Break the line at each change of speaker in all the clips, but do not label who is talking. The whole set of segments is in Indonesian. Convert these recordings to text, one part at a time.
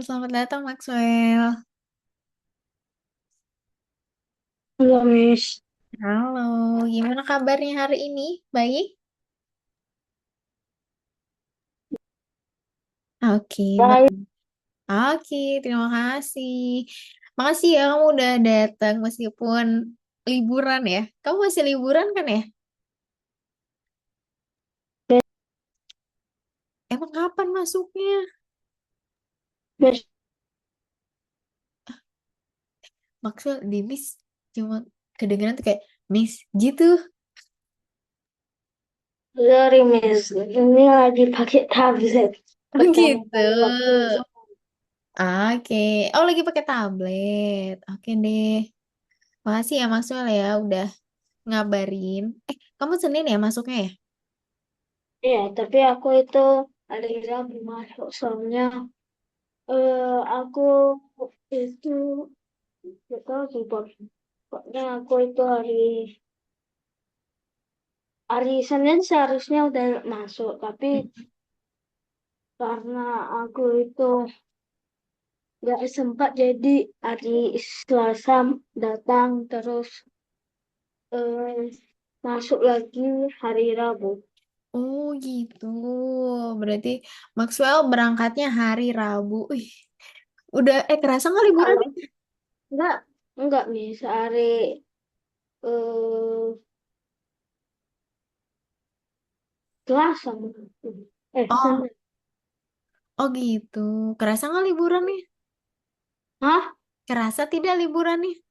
selamat datang Maxwell.
Halo, Miss.
Halo, gimana kabarnya hari ini? Baik? Oke,
Baik,
baik. Oke, terima kasih. Makasih ya kamu udah datang meskipun liburan ya. Kamu masih liburan kan ya? Emang kapan masuknya?
Miss
Maxwell di Miss cuma kedengeran tuh kayak Miss gitu.
dari Miss. Ini lagi pakai tablet.
Oh
Pertama
gitu.
kali waktu itu.
Oke. Oh lagi pakai tablet. Oke deh. Makasih ya Maxwell ya udah ngabarin. Kamu Senin ya masuknya ya?
Iya, tapi aku itu hari Rabu masuk. Soalnya aku itu gak tahu sih, pokoknya aku itu hari Senin seharusnya udah masuk. Tapi karena aku itu gak sempat, jadi hari Selasa datang terus eh, masuk lagi hari Rabu.
Oh gitu. Berarti Maxwell berangkatnya hari Rabu. Wih, udah kerasa nggak liburan?
Kalau enggak, enggak nih sehari eh Selasa.
Oh,
Senin.
oh gitu. Kerasa nggak liburan nih?
Hah?
Kerasa tidak liburan nih?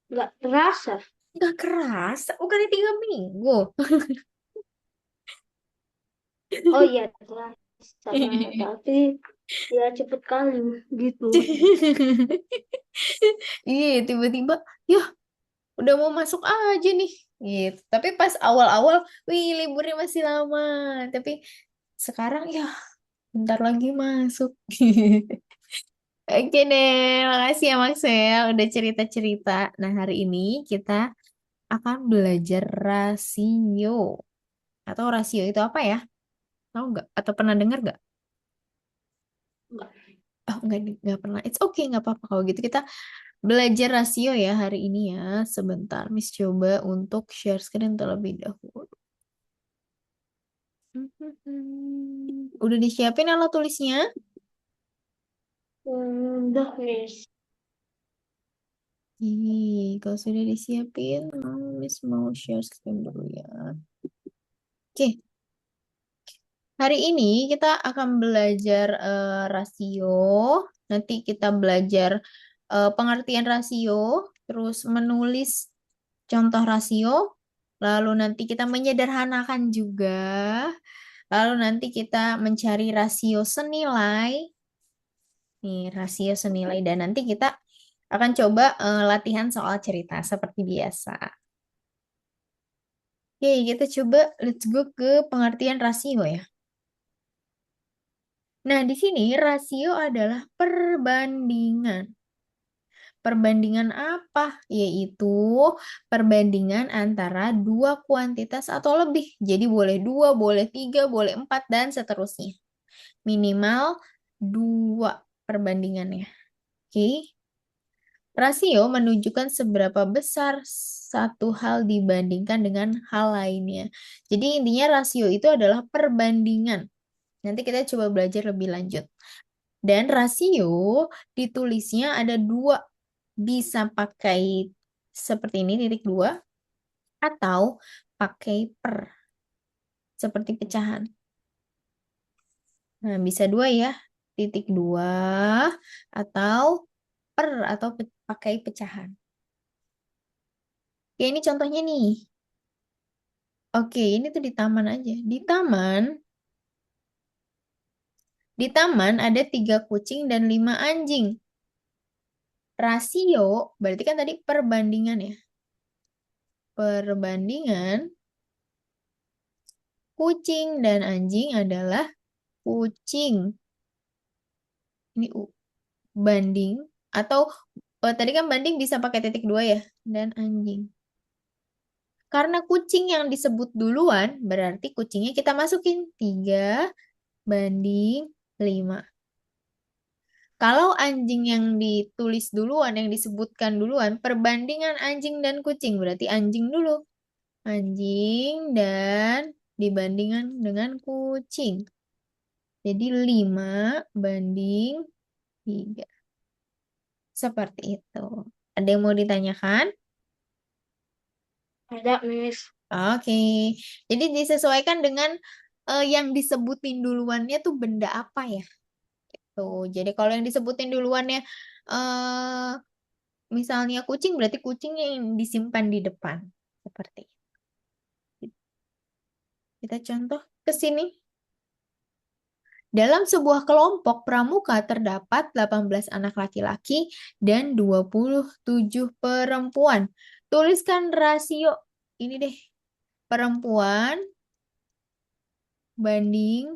Enggak terasa.
Nggak kerasa. Bukannya 3 minggu.
Oh iya terasa, tapi ya cepet kali gitu.
Iya, tiba-tiba, ya udah mau masuk aja nih. Gitu. Tapi pas awal-awal, wih liburnya masih lama. Tapi sekarang ya bentar lagi masuk. Oke deh, makasih ya Maxwell udah cerita-cerita. Nah, hari ini kita akan belajar rasio. Atau rasio itu apa ya? Tahu nggak? Atau pernah dengar nggak?
Enggak.
Oh, nggak pernah. It's okay, nggak apa-apa. Kalau gitu kita belajar rasio ya hari ini ya. Sebentar, Miss coba untuk share screen terlebih dahulu. Udah disiapin alat tulisnya?
Udah Miss.
Kalau sudah disiapin, Miss mau share screen dulu ya. Oke. Hari ini kita akan belajar rasio. Nanti kita belajar pengertian rasio, terus menulis contoh rasio, lalu nanti kita menyederhanakan juga, lalu nanti kita mencari rasio senilai, nih rasio senilai, dan nanti kita akan coba latihan soal cerita seperti biasa. Oke, kita coba let's go ke pengertian rasio ya. Nah, di sini rasio adalah perbandingan. Perbandingan apa? Yaitu perbandingan antara dua kuantitas atau lebih. Jadi boleh dua, boleh tiga, boleh empat, dan seterusnya. Minimal dua perbandingannya. Oke. Rasio menunjukkan seberapa besar satu hal dibandingkan dengan hal lainnya. Jadi intinya rasio itu adalah perbandingan. Nanti kita coba belajar lebih lanjut. Dan rasio ditulisnya ada dua. Bisa pakai seperti ini titik dua atau pakai per seperti pecahan. Nah, bisa dua ya. Titik dua atau per atau pakai pecahan. Oke, ini contohnya nih. Oke, ini tuh di taman aja. Di taman ada 3 kucing dan 5 anjing. Rasio berarti kan tadi perbandingan ya. Perbandingan kucing dan anjing adalah kucing. Ini banding atau tadi kan banding bisa pakai titik dua ya dan anjing. Karena kucing yang disebut duluan berarti kucingnya kita masukin 3 banding. 5. Kalau anjing yang ditulis duluan, yang disebutkan duluan, perbandingan anjing dan kucing. Berarti anjing dulu. Anjing dan dibandingkan dengan kucing. Jadi 5 banding 3. Seperti itu. Ada yang mau ditanyakan?
Ada, Miss.
Oke. Jadi disesuaikan dengan yang disebutin duluannya tuh benda apa ya? Tuh. Jadi kalau yang disebutin duluannya eh misalnya kucing, berarti kucingnya yang disimpan di depan. Seperti itu. Kita contoh ke sini. Dalam sebuah kelompok pramuka terdapat 18 anak laki-laki dan 27 perempuan. Tuliskan rasio ini deh, perempuan banding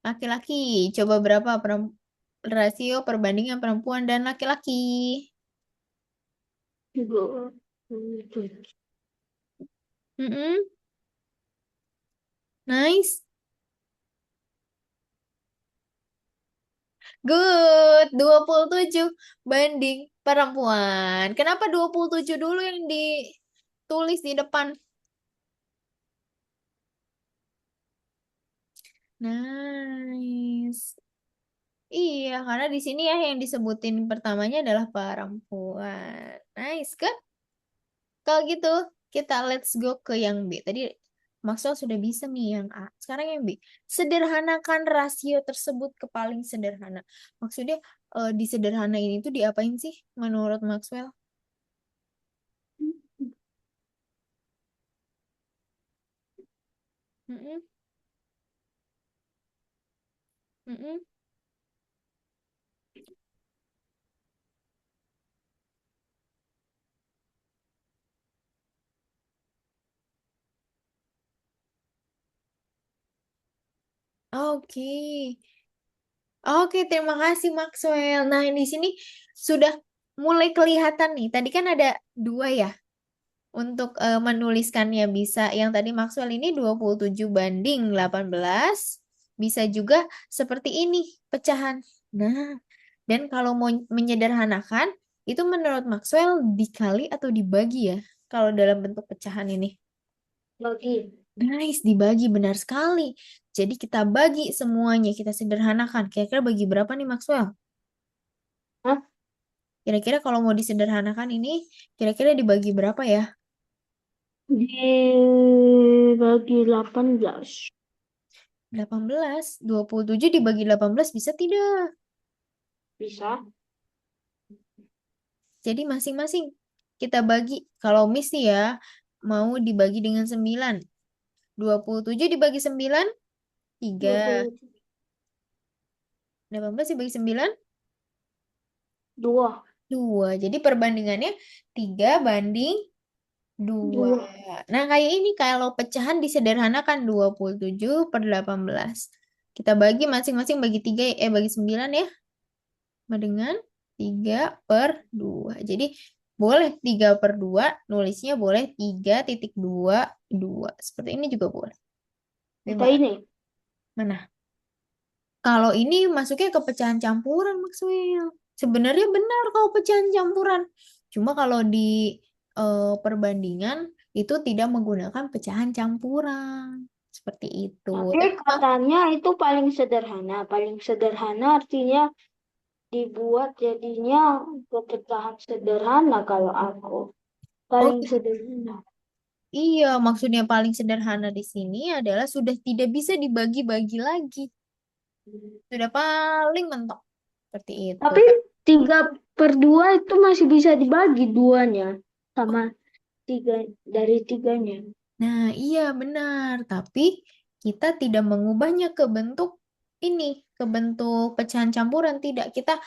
laki-laki. Coba berapa rasio perbandingan perempuan dan laki-laki?
27.
Mm-mm. Nice. Good. 27 banding perempuan. Kenapa 27 dulu yang ditulis di depan? Nice. Iya, karena di sini ya yang disebutin pertamanya adalah perempuan. Nice kan? Kalau gitu, kita let's go ke yang B. Tadi Maxwell sudah bisa nih yang A. Sekarang yang B. Sederhanakan rasio tersebut ke paling sederhana. Maksudnya di sederhana ini tuh diapain sih menurut Maxwell? Mm-mm, mm-mm. Oke. Oke, terima kasih Maxwell. Nah, di sini sudah mulai kelihatan nih. Tadi kan ada 2 ya untuk menuliskannya bisa. Yang tadi Maxwell ini 27 banding 18. Bisa juga seperti ini pecahan. Nah, dan kalau mau menyederhanakan, itu menurut Maxwell dikali atau dibagi ya? Kalau dalam bentuk pecahan ini.
Bagi.
Nice, dibagi benar sekali. Jadi kita bagi semuanya, kita sederhanakan. Kira-kira bagi berapa nih Maxwell?
Hah?
Kira-kira kalau mau disederhanakan ini, kira-kira dibagi berapa ya?
Dibagi 18.
18. 27 dibagi 18 bisa tidak?
Bisa.
Jadi masing-masing kita bagi. Kalau Miss nih ya, mau dibagi dengan 9. 27 dibagi 9, 3.
27.
18 dibagi 9,
2.
2. Jadi perbandingannya 3 banding 2.
2.
Nah, kayak ini kalau pecahan disederhanakan 27/18. Kita bagi masing-masing bagi 3, bagi 9 ya. Sama dengan 3/2. Jadi boleh 3/2, nulisnya boleh 3,22. Seperti ini juga boleh.
Kita
Bebas.
ini.
Mana? Kalau ini masuknya ke pecahan campuran, Maxwell. Sebenarnya benar kalau pecahan campuran. Cuma kalau di perbandingan itu tidak menggunakan pecahan campuran. Seperti itu.
Tapi
Tapi
katanya itu paling sederhana. Paling sederhana artinya dibuat jadinya pecahan sederhana kalau aku.
oh
Paling sederhana.
iya, maksudnya paling sederhana di sini adalah sudah tidak bisa dibagi-bagi lagi. Sudah paling mentok. Seperti itu.
Tapi 3/2 itu masih bisa dibagi duanya sama tiga dari tiganya.
Nah, iya benar. Tapi kita tidak mengubahnya ke bentuk ini, ke bentuk pecahan campuran. Tidak, kita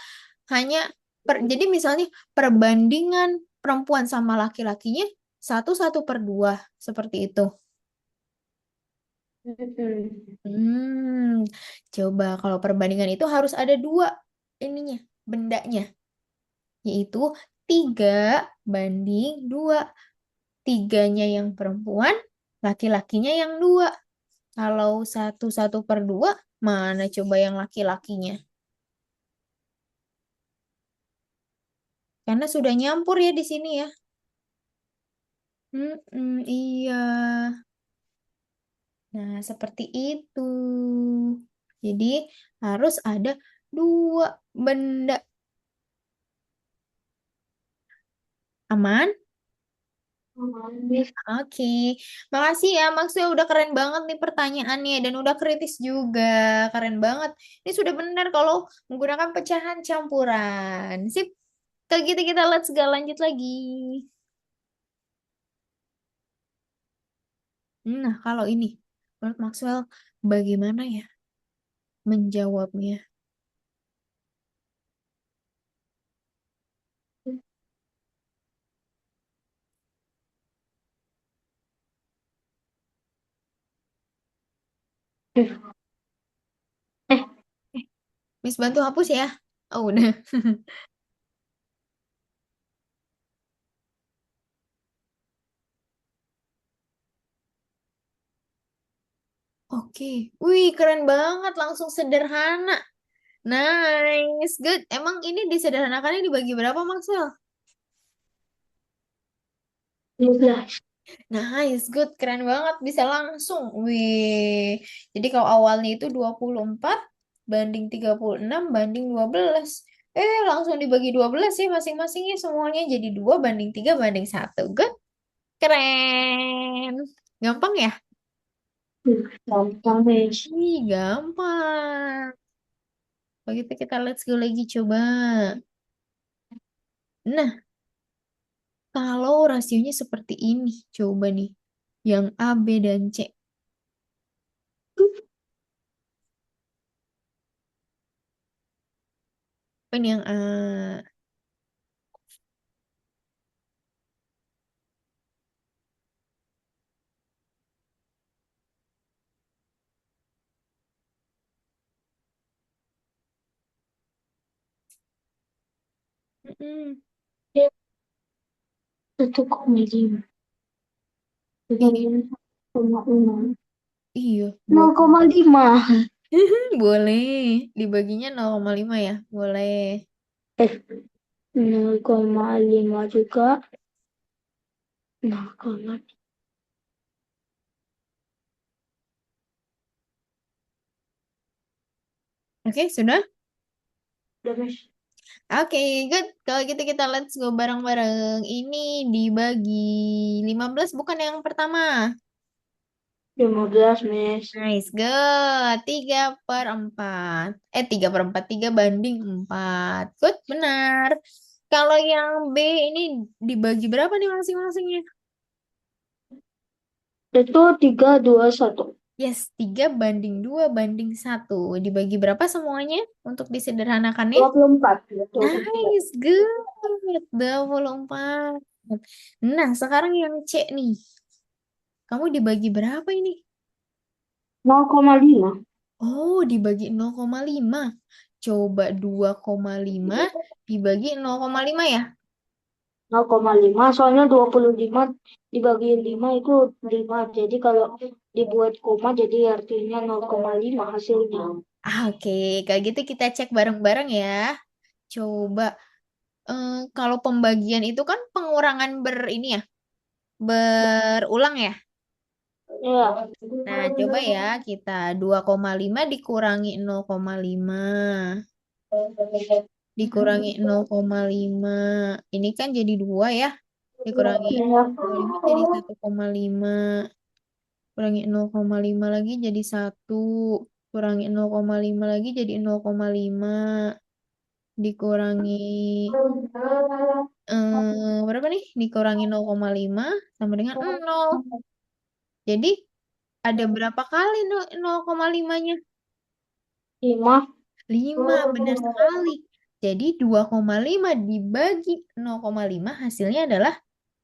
hanya jadi misalnya perbandingan perempuan sama laki-lakinya 1/2 seperti itu.
Mm-mm.
Hmm, coba kalau perbandingan itu harus ada 2 ininya, bendanya, yaitu 3/2. Tiganya yang perempuan, laki-lakinya yang 2. Kalau 1/2, Mana coba yang laki-lakinya? Karena sudah nyampur ya di sini ya. Iya. Nah, seperti itu. Jadi harus ada dua benda. Aman? Oke, makasih ya Maxwell, udah keren banget nih pertanyaannya dan udah kritis juga, keren banget. Ini sudah benar kalau menggunakan pecahan campuran. Sip, kalau gitu kita let's go lanjut lagi. Nah, kalau ini, menurut Maxwell, bagaimana ya menjawabnya?
Eh,
Eh, Miss bantu hapus ya. Oh, udah. Oke, wih keren banget, langsung sederhana. Nice, good. Emang ini disederhanakannya dibagi berapa Maxwell?
12.
Nice, good. Keren banget. Bisa langsung. Wih. Jadi kalau awalnya itu 24 banding 36 banding 12. Langsung dibagi 12 sih masing-masingnya semuanya jadi 2 banding 3 banding 1. Good. Keren. Gampang ya?
Gampang, Miss.
Ih, gampang. Begitu kita let's go lagi coba. Nah, kalau rasionya seperti ini, coba nih. Yang A, B, dan C. Apa ini yang A? Mm-mm.
1,5.
Ih,
Dibagiin 1,6.
iya,
nol
boleh.
koma lima
Boleh. Dibaginya 0,5 ya? Boleh.
Eh, 0,5 juga. 0,5.
Oke, sudah?
Udah, Miss.
Oke, good. Kalau gitu kita let's go bareng-bareng. Ini dibagi 15 bukan yang pertama.
15, Miss.
Nice, good. 3/4. 3/4. 3/4. Good, benar. Kalau yang B ini dibagi berapa nih masing-masingnya?
Itu 3, 2, 1.
Yes, 3/2/1. Dibagi berapa semuanya untuk disederhanakannya?
24. 24.
Nice, good. 24. Nah, sekarang yang C nih. Kamu dibagi berapa ini?
0,5.
Oh, dibagi 0,5. Coba 2,5 dibagi 0,5 ya?
0,5. Soalnya 25 dibagi 5 itu 5. Jadi kalau dibuat koma jadi artinya 0,5 hasilnya.
Oke, kayak gitu kita cek bareng-bareng ya. Coba, kalau pembagian itu kan pengurangan ini ya, berulang ya.
Ya.
Nah, coba ya kita 2,5 dikurangi 0,5. Dikurangi 0,5. Ini kan jadi 2 ya. Dikurangi 0,5 jadi 1,5. Kurangi 0,5 lagi jadi 1. Kurangi 0,5 lagi jadi 0,5. Dikurangi berapa nih? Dikurangi 0,5 sama dengan 0. Jadi ada berapa kali 0,5-nya?
5.
5, benar sekali. Jadi 2,5 dibagi 0,5 hasilnya adalah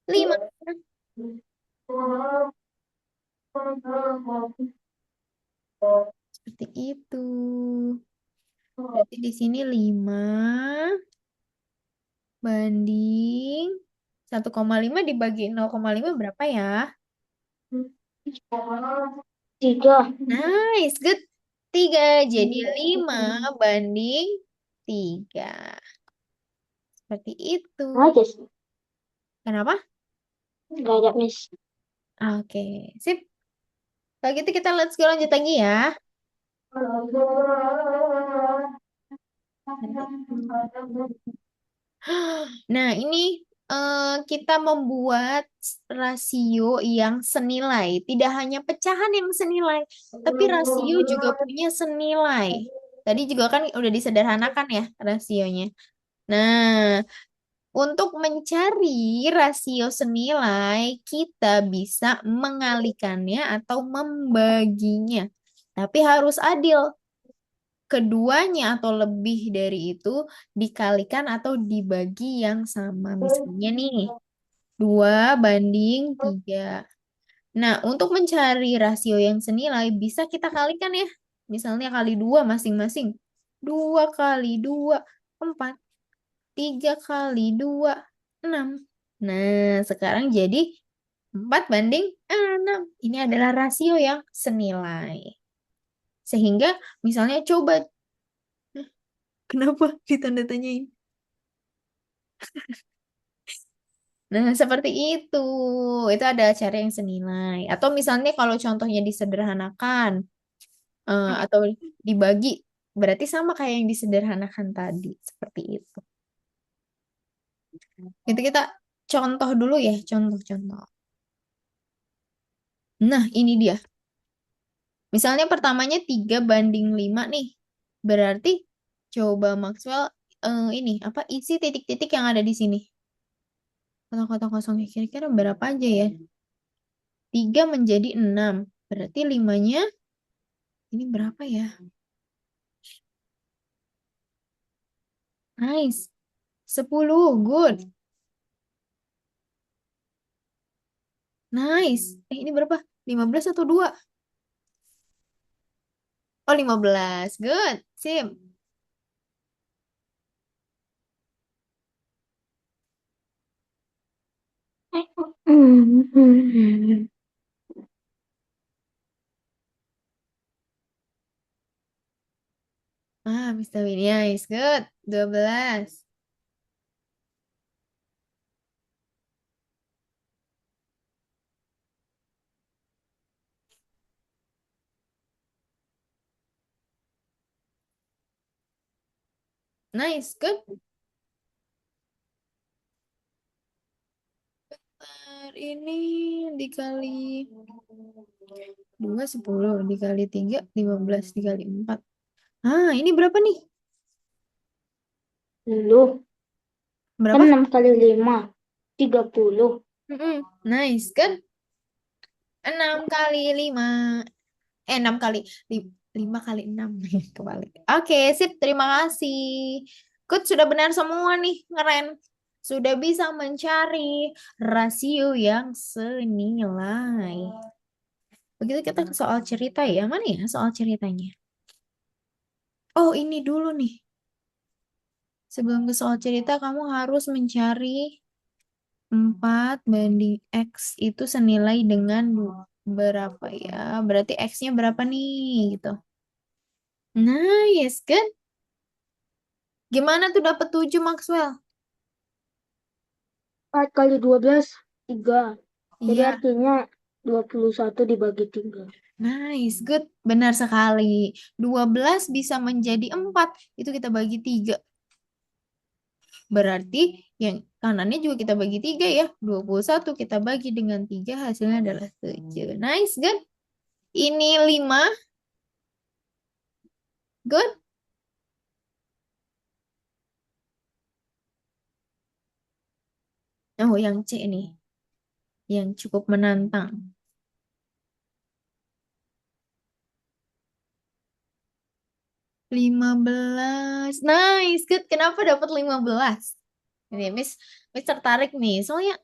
5. Seperti itu. Berarti di sini 5 banding 1,5 dibagi 0,5 berapa ya?
3.
Nice, good. 3. Jadi 5/3. Seperti itu.
Aja sih.
Kenapa?
Nggak ada miss.
Oke, sip. Kalau gitu kita let's go lanjut lagi ya. Nanti. Nah, ini kita membuat rasio yang senilai. Tidak hanya pecahan yang senilai, tapi rasio juga punya senilai. Tadi juga kan udah disederhanakan ya rasionya. Nah, untuk mencari rasio senilai, kita bisa mengalikannya atau membaginya. Tapi harus adil. Keduanya atau lebih dari itu dikalikan atau dibagi yang sama. Misalnya nih, 2/3. Nah, untuk mencari rasio yang senilai, bisa kita kalikan ya. Misalnya kali 2 masing-masing. 2 kali 2, 4. 3 kali 2, 6. Nah, sekarang jadi 4/6. Ini adalah rasio yang senilai. Sehingga misalnya coba, kenapa ditanda tanyain? Nah, seperti itu. Itu ada cara yang senilai. Atau misalnya kalau contohnya disederhanakan atau dibagi, berarti sama kayak yang disederhanakan tadi. Seperti itu. Itu kita contoh dulu ya, contoh-contoh. Nah, ini dia. Misalnya pertamanya 3/5 nih. Berarti coba Maxwell ini apa isi titik-titik yang ada di sini. Kota-kota kosongnya kira-kira berapa aja ya? 3 menjadi 6. Berarti limanya ini berapa ya? Nice. 10. Good. Nice. Ini berapa? 15 atau 2? Oh, 15. Good. Sip. Mr. Winnie. Nice. Good. 12. Nice. Good. Ini dikali 2 10. Dikali 3 15. Dikali 4. Ini berapa nih?
Lu kan
Berapa?
6 kali 5, 30.
Nice. Kan? 6 kali 5. 6 kali 5 kali 6. Kebalik. Oke, sip. Terima kasih. Good, sudah benar semua nih. Keren. Sudah bisa mencari rasio yang senilai. Begitu kita ke soal cerita ya. Mana ya soal ceritanya? Oh, ini dulu nih. Sebelum ke soal cerita, kamu harus mencari 4/X itu senilai dengan berapa ya? Berarti X-nya berapa nih? Gitu. Nice, kan? Gimana tuh dapat 7 Maxwell?
4 kali 12, 3. Jadi
Iya,
artinya 21 dibagi 3.
nice, good. Benar sekali. 12 bisa menjadi 4. Itu kita bagi 3. Berarti yang kanannya juga kita bagi 3 ya. 21 kita bagi dengan 3 hasilnya adalah 7. Nice, good. Ini 5. Good. Oh, yang C nih. Yang cukup menantang. 15. Nice, good. Kenapa dapat 15? Ini Miss tertarik nih. Soalnya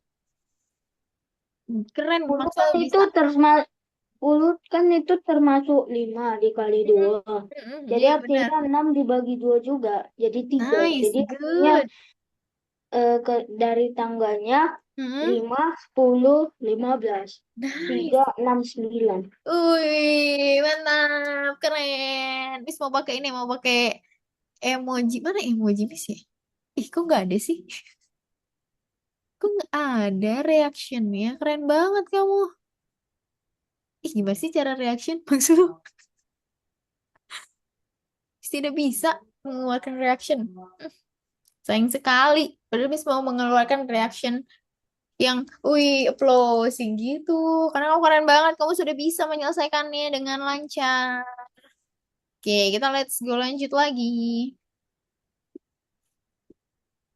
keren.
10 kan
Maxwell
itu
bisa.
termasuk 10 kan itu termasuk 5 dikali
Mm-mm.
2. Jadi
Iya benar.
artinya 6 dibagi 2 juga. Jadi 3.
Nice,
Jadi artinya
good.
dari tangganya
Mm-mm.
5, 10, 15. 3,
Nice.
6, 9.
Wih, mantap, keren. Miss mau pakai ini, mau pakai emoji. Mana emoji Miss ya? Ih, kok nggak ada sih? Kok nggak ada reactionnya? Keren banget kamu. Ih, gimana sih cara reaction? Maksudnya tidak bisa mengeluarkan reaction. Sayang sekali. Padahal Miss mau mengeluarkan reaction yang, wih, applausing gitu. Karena kamu keren banget. Kamu sudah bisa menyelesaikannya dengan lancar. Oke, kita let's go lanjut lagi.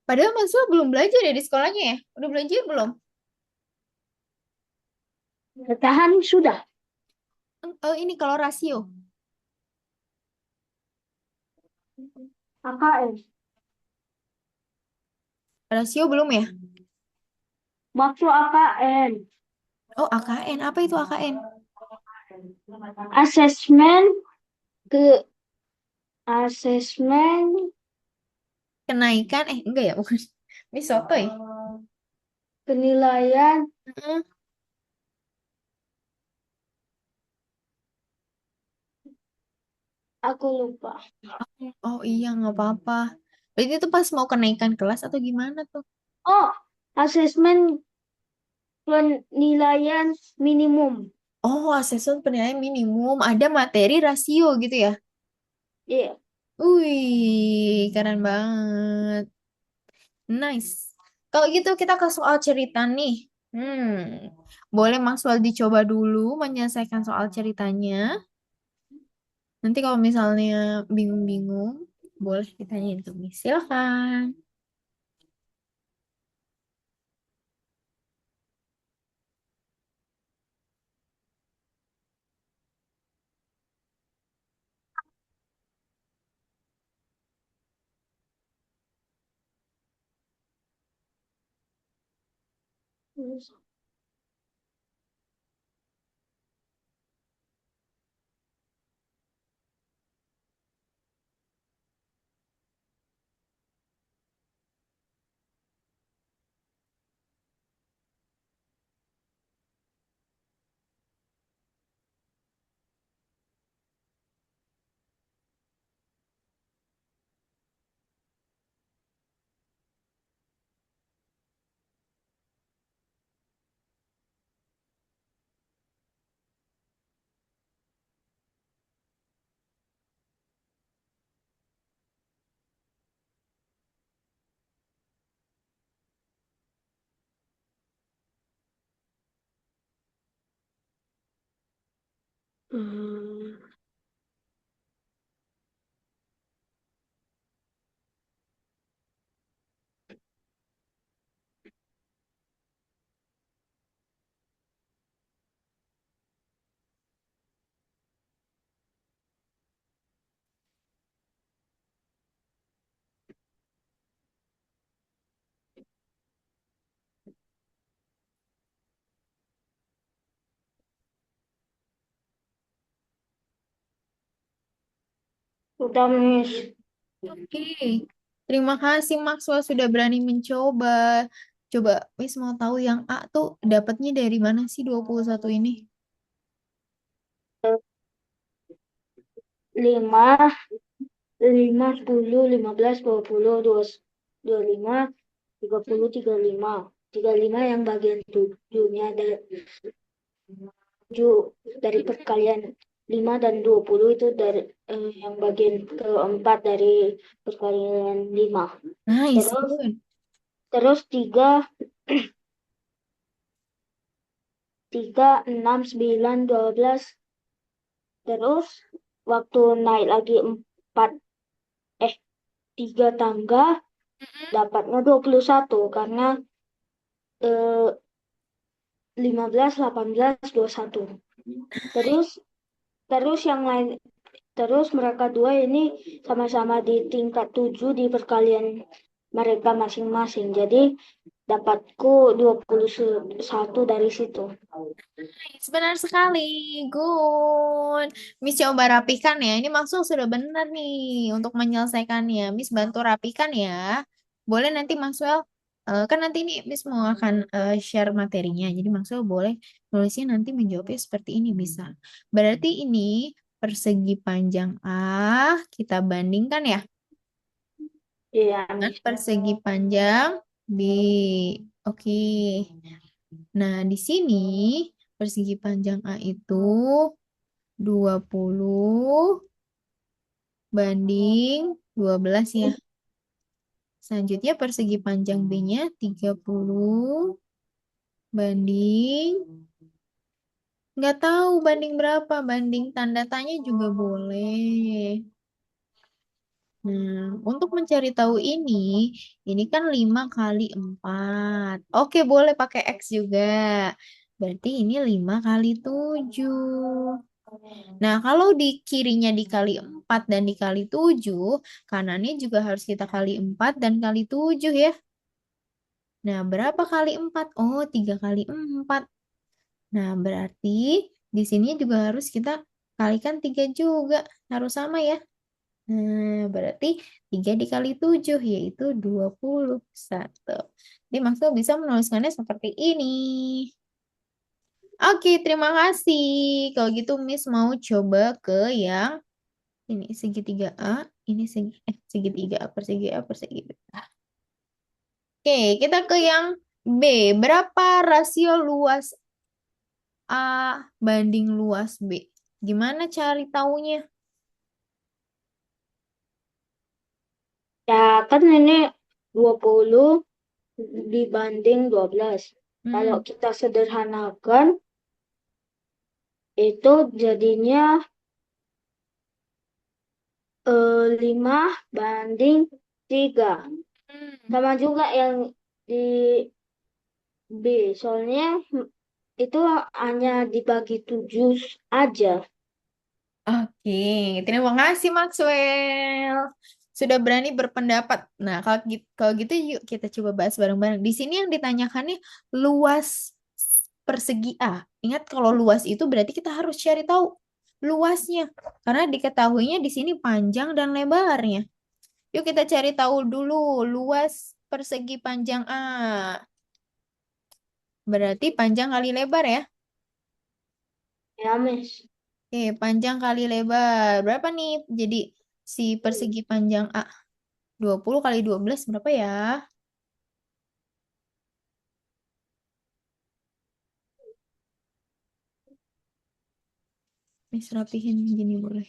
Padahal Mas Sul belum belajar ya di sekolahnya ya? Udah belajar belum?
Bertahan sudah.
Oh, ini kalau rasio.
AKM.
Rasio belum ya?
Maksud AKM.
Oh, AKN. Apa itu AKN?
Asesmen ke asesmen
Kenaikan, enggak ya, bukan. Ini sotoy.
penilaian.
Heeh.
Aku lupa.
Oh iya, nggak apa-apa. Berarti itu pas mau kenaikan kelas atau gimana tuh?
Oh, asesmen penilaian minimum.
Oh, asesmen penilaian minimum. Ada materi rasio gitu ya?
Iya.
Wih, keren banget. Nice. Kalau gitu kita ke soal cerita nih. Boleh Maxwell dicoba dulu menyelesaikan soal ceritanya. Nanti kalau misalnya bingung-bingung, boleh ditanyain ke Miss. Silakan.
Hmm, udah Miss.
Oke. Terima kasih Maxwell sudah berani mencoba. Coba Miss mau tahu yang A tuh dapatnya dari mana sih 21 ini?
5, 5, 10, 15, 20, 25, 30, 35. 35 yang bagian tujuhnya ada 7 dari perkalian 5 dan 20 itu dari yang bagian keempat dari perkalian 5.
Nice,
Terus
good.
terus 3, 3, 6, 9, 12. Terus waktu naik lagi 4, eh 3 tangga dapatnya 21 karena eh, 15, 18, 21. Terus terus yang lain, terus mereka dua ini sama-sama di tingkat 7 di perkalian mereka masing-masing. Jadi dapatku 21 dari situ.
Nice, benar sekali. Good. Miss coba rapikan ya. Ini maksud sudah benar nih untuk menyelesaikannya. Miss bantu rapikan ya. Boleh nanti Maxwell? Kan nanti ini Miss mau akan share materinya. Jadi maksudnya boleh nulisnya nanti menjawabnya seperti ini bisa. Berarti ini persegi panjang A kita bandingkan ya
Iya,
dengan
Miss.
persegi panjang B. Oke. Nah, di sini persegi panjang A itu 20 banding 12 ya. Selanjutnya persegi panjang B-nya 30 banding nggak tahu banding berapa, banding tanda tanya juga boleh. Nah, untuk mencari tahu ini kan 5 kali 4. Oke, boleh pakai X juga. Berarti ini 5 kali 7. Nah, kalau di kirinya dikali 4 dan dikali 7, kanannya juga harus kita kali 4 dan kali 7 ya. Nah, berapa kali 4? Oh, 3 kali 4. Nah, berarti di sini juga harus kita kalikan 3 juga. Harus sama ya. Nah, berarti 3 dikali 7 yaitu 21. Jadi maksudnya bisa menuliskannya seperti ini. Oke, terima kasih. Kalau gitu Miss mau coba ke yang ini segitiga A, ini segitiga A persegi A persegi B. Oke, kita ke yang B. Berapa rasio luas A banding luas B? Gimana cari taunya?
Ya, kan ini 20 dibanding 12. Kalau
Hmm.
kita sederhanakan, itu jadinya 5 banding 3.
Hmm.
Sama juga yang di B, soalnya itu hanya dibagi 7 aja.
Oke, terima kasih Maxwell. Sudah berani berpendapat. Nah, kalau gitu yuk kita coba bahas bareng-bareng. Di sini yang ditanyakannya luas persegi A. Ingat kalau luas itu berarti kita harus cari tahu luasnya. Karena diketahuinya di sini panjang dan lebarnya. Yuk kita cari tahu dulu luas persegi panjang A. Berarti panjang kali lebar ya.
Ya, Miss.
Oke, panjang kali lebar. Berapa nih? Jadi si persegi panjang A 20 kali 12 berapa ya? Mis rapihin gini boleh.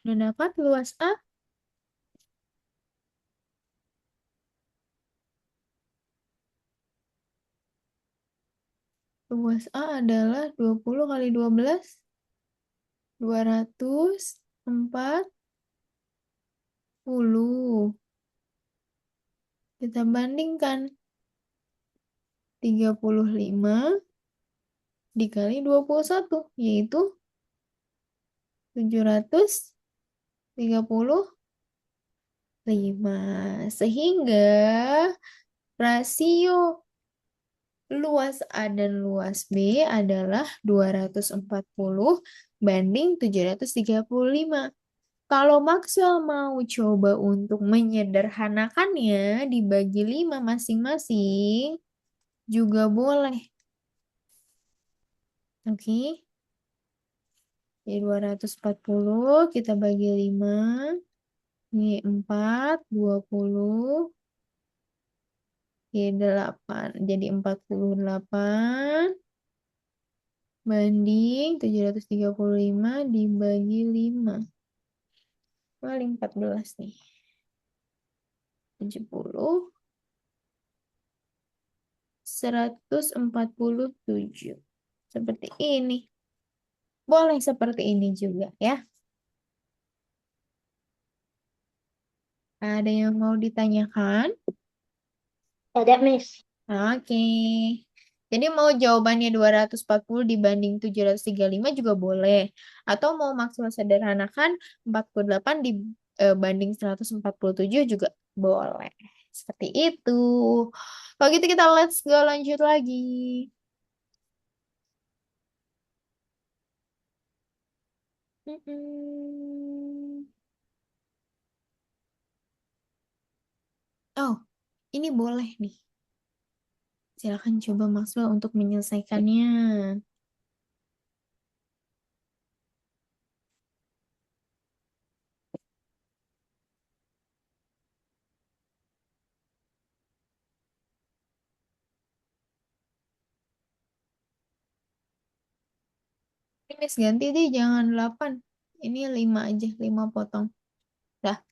Udah dapat luas A? Luas A adalah 20 kali 12, 240. Kita bandingkan 35 dikali 21, yaitu 730. 5. Sehingga rasio luas A dan luas B adalah 240 banding 735. Kalau Maxwell mau coba untuk menyederhanakannya dibagi 5 masing-masing, juga boleh. Oke, jadi 240 kita bagi 5. Ini 4, 20. Oke, 8. Jadi 48 banding 735 dibagi 5. Paling 14 nih. 70. 147. Seperti ini. Boleh seperti ini juga ya. Ada yang mau ditanyakan?
Ada, Miss.
Oke. Jadi mau jawabannya 240 dibanding 735 juga boleh. Atau mau maksimal sederhanakan 48 dibanding 147 juga boleh. Seperti itu. Kalau gitu kita let's go lanjut lagi. Mm-mm. Oh, ini boleh nih. Silakan coba Maxwell untuk menyelesaikannya. Ini Miss ganti deh, jangan 8. Ini 5 aja, 5 potong. Dah.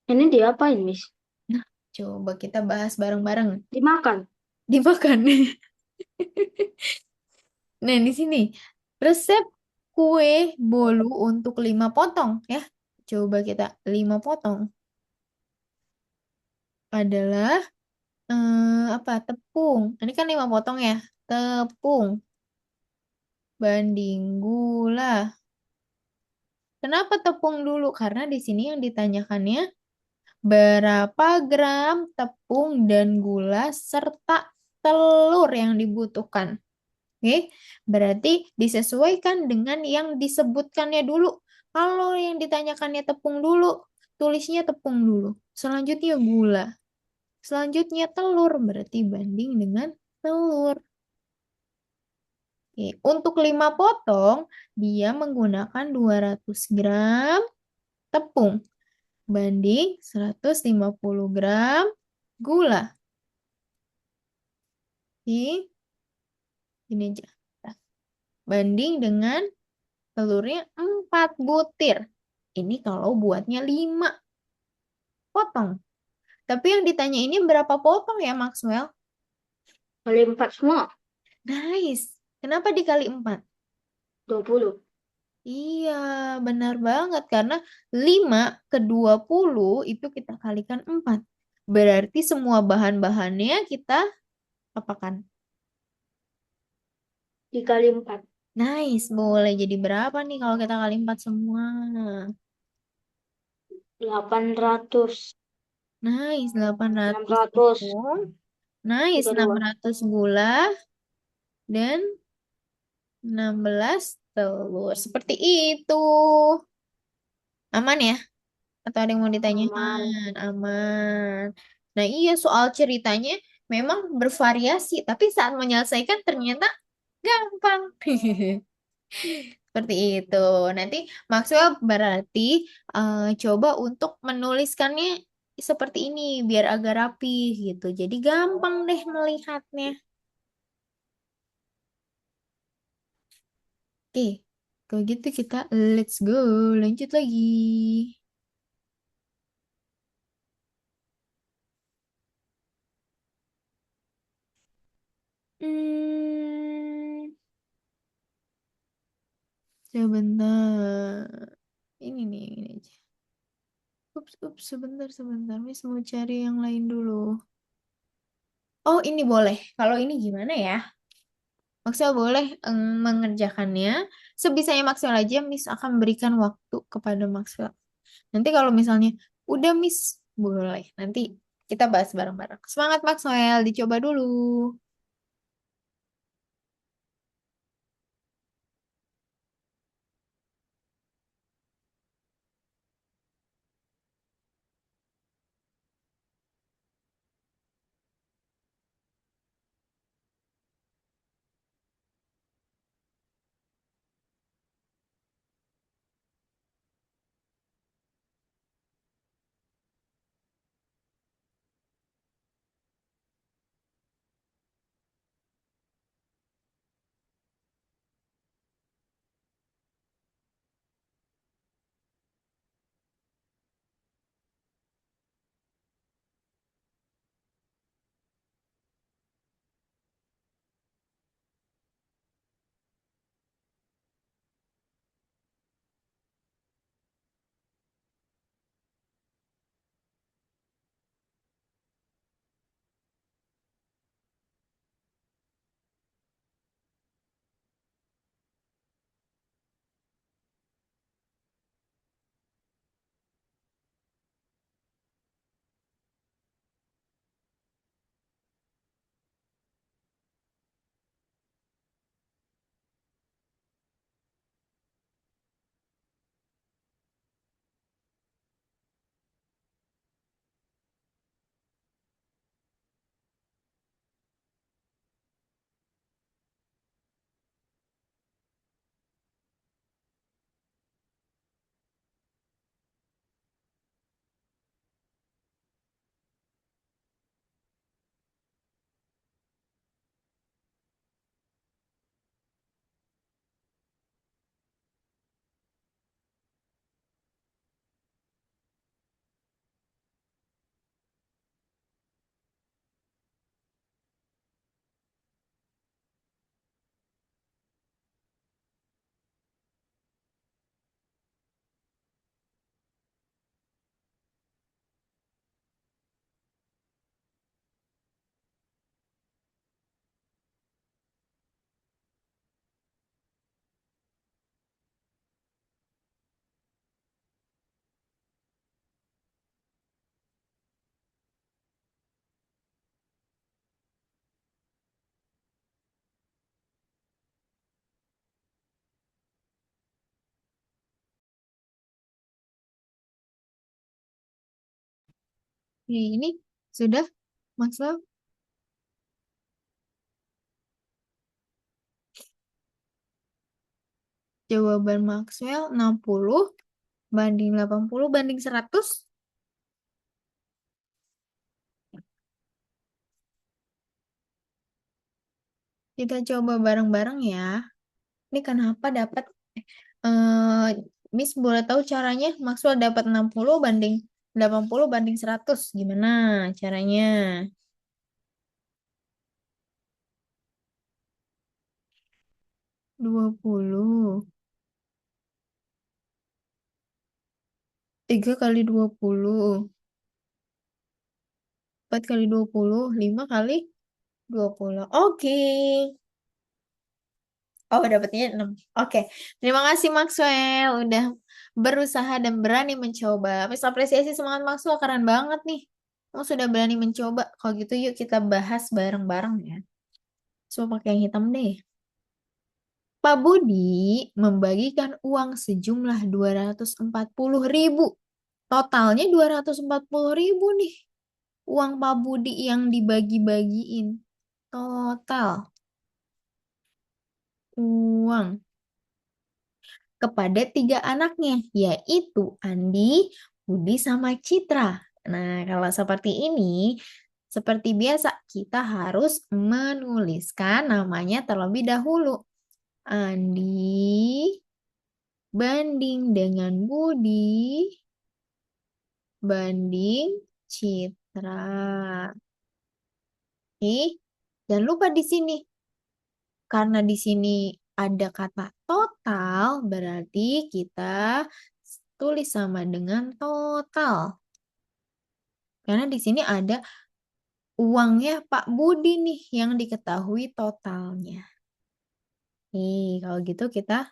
Ini diapain, Miss?
Nah, coba kita bahas bareng-bareng.
Dimakan.
Dimakan. Nah, di sini resep kue bolu untuk 5 potong ya. Coba kita 5 potong adalah apa? Tepung. Ini kan 5 potong ya. Tepung banding gula. Kenapa tepung dulu? Karena di sini yang ditanyakannya berapa gram tepung dan gula serta telur yang dibutuhkan. Oke, berarti disesuaikan dengan yang disebutkannya dulu. Kalau yang ditanyakannya tepung dulu, tulisnya tepung dulu. Selanjutnya gula. Selanjutnya telur, berarti banding dengan telur. Oke, untuk 5 potong, dia menggunakan 200 gram tepung banding 150 gram gula. Oke, ini aja. Nah, banding dengan telurnya 4 butir. Ini kalau buatnya 5 potong. Tapi yang ditanya ini berapa potong ya Maxwell?
Kali 4 semua.
Nice. Kenapa dikali 4?
20.
Iya, benar banget. Karena 5 ke 20 itu kita kalikan 4. Berarti semua bahan-bahannya kita apakan?
Dikali 4.
Nice. Boleh jadi berapa nih kalau kita kali 4 semua?
800.
Nice, 800
600.
tepung. Nice,
32.
600 gula dan 16 telur. Seperti itu. Aman ya? Atau ada yang mau
Aman.
ditanyakan? Aman. Nah iya soal ceritanya memang bervariasi. Tapi saat menyelesaikan ternyata gampang. Seperti itu. Nanti Maxwell berarti coba untuk menuliskannya seperti ini biar agak rapi gitu. Jadi gampang deh melihatnya. Oke, kalau gitu kita let's go lanjut lagi. Hmm, sebentar. Ini aja. Ups, sebentar. Miss mau cari yang lain dulu. Oh, ini boleh. Kalau ini gimana ya? Maxwell boleh mengerjakannya. Sebisanya Maxwell aja, Miss akan berikan waktu kepada Maxwell. Nanti kalau misalnya udah Miss, boleh. Nanti kita bahas bareng-bareng. Semangat Maxwell, dicoba dulu. Ini sudah, Maxwell. Jawaban Maxwell 60 banding 80 banding 100. Kita coba bareng-bareng ya. Ini kenapa dapat eh Miss boleh tahu caranya Maxwell dapat 60 banding 80 banding 100. Gimana caranya? 20. 3 kali 20. 4 kali 20. 5 kali 20. Oke. Oh, dapatnya 6. Oke. Terima kasih Maxwell udah berusaha dan berani mencoba. Miss apresiasi semangat Maxwell, keren banget nih. Kamu sudah berani mencoba. Kalau gitu yuk kita bahas bareng-bareng ya. Coba pakai yang hitam deh. Pak Budi membagikan uang sejumlah 240.000. Totalnya 240.000 nih. Uang Pak Budi yang dibagi-bagiin. Total uang kepada tiga anaknya, yaitu Andi, Budi, sama Citra. Nah, kalau seperti ini, seperti biasa, kita harus menuliskan namanya terlebih dahulu. Andi banding dengan Budi banding Citra. Oke, jangan lupa di sini. Karena di sini ada kata total, berarti kita tulis sama dengan total. Karena di sini ada uangnya Pak Budi nih yang diketahui totalnya. Kalau gitu kita,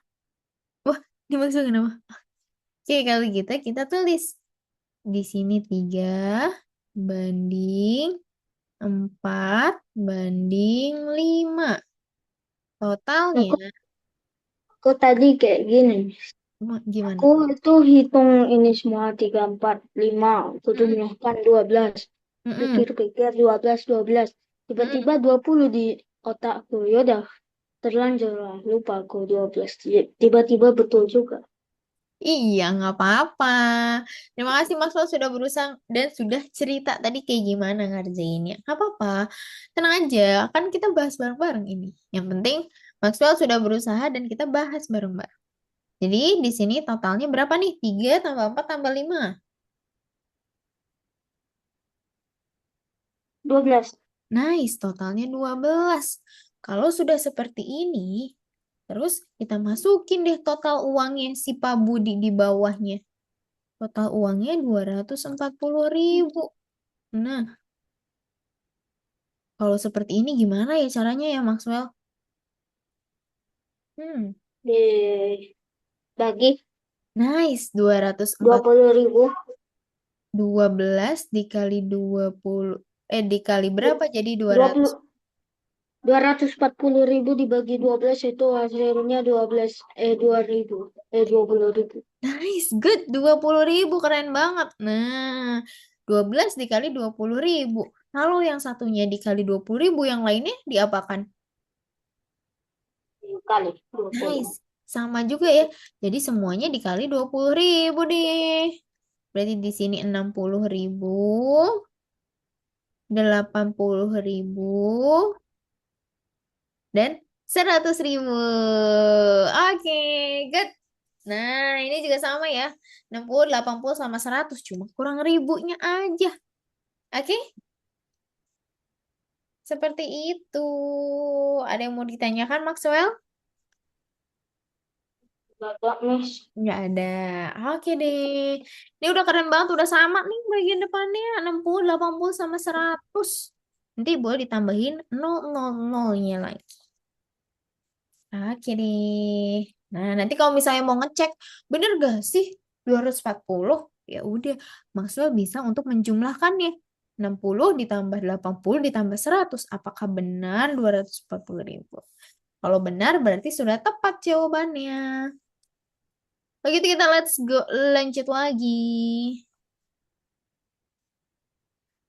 wah, dimaksud kenapa? Oke, kalau gitu kita tulis di sini 3 banding 4 banding 5.
Aku,
Totalnya,
aku tadi kayak gini.
gimana?
Aku itu hitung ini semua 3, 4, 5. Aku
Mm-mm,
jumlahkan 12.
mm-mm,
Pikir-pikir 12, 12.
mm-mm.
Tiba-tiba 20 di otakku. Yaudah, terlanjur lah. Lupa aku 12. Tiba-tiba betul juga.
Iya, nggak apa-apa. Terima kasih Maxwell sudah berusaha dan sudah cerita tadi kayak gimana ngerjainnya. Nggak apa-apa. Tenang aja, kan kita bahas bareng-bareng ini. Yang penting Maxwell sudah berusaha dan kita bahas bareng-bareng. Jadi di sini totalnya berapa nih? 3 tambah 4 tambah 5.
12.
Nice, totalnya 12. Kalau sudah seperti ini, terus kita masukin deh total uangnya si Pak Budi di bawahnya. Total uangnya 240.000. Nah, kalau seperti ini gimana ya caranya ya Maxwell? Hmm,
Dibagi
nice.
dua puluh ribu.
12 dikali 20. Dikali berapa jadi dua
Dua
ratus?
puluh 240.000 dibagi 12 itu hasilnya 12, 2.000. 20.000.
Nice, good. 20.000, keren banget. Nah, 12 dikali 20.000. Kalau yang satunya dikali 20.000, yang lainnya diapakan?
Kali 20.
Nice, sama juga ya. Jadi semuanya dikali 20.000 deh. Berarti di sini 60.000, 80.000, dan 100.000. Oke, good. Nah, ini juga sama ya. 60, 80 sama 100. Cuma kurang ribunya aja. Oke, seperti itu. Ada yang mau ditanyakan, Maxwell?
Bapak, Miss.
Nggak ada. Oke deh. Ini udah keren banget. Udah sama nih bagian depannya. 60, 80 sama 100. Nanti boleh ditambahin 000-nya lagi. Oke deh. Nah, nanti kalau misalnya mau ngecek, bener gak sih 240? Ya udah, Maxwell bisa untuk menjumlahkannya. 60 ditambah 80 ditambah 100. Apakah benar 240.000? Kalau benar berarti sudah tepat jawabannya. Begitu kita let's go lanjut lagi.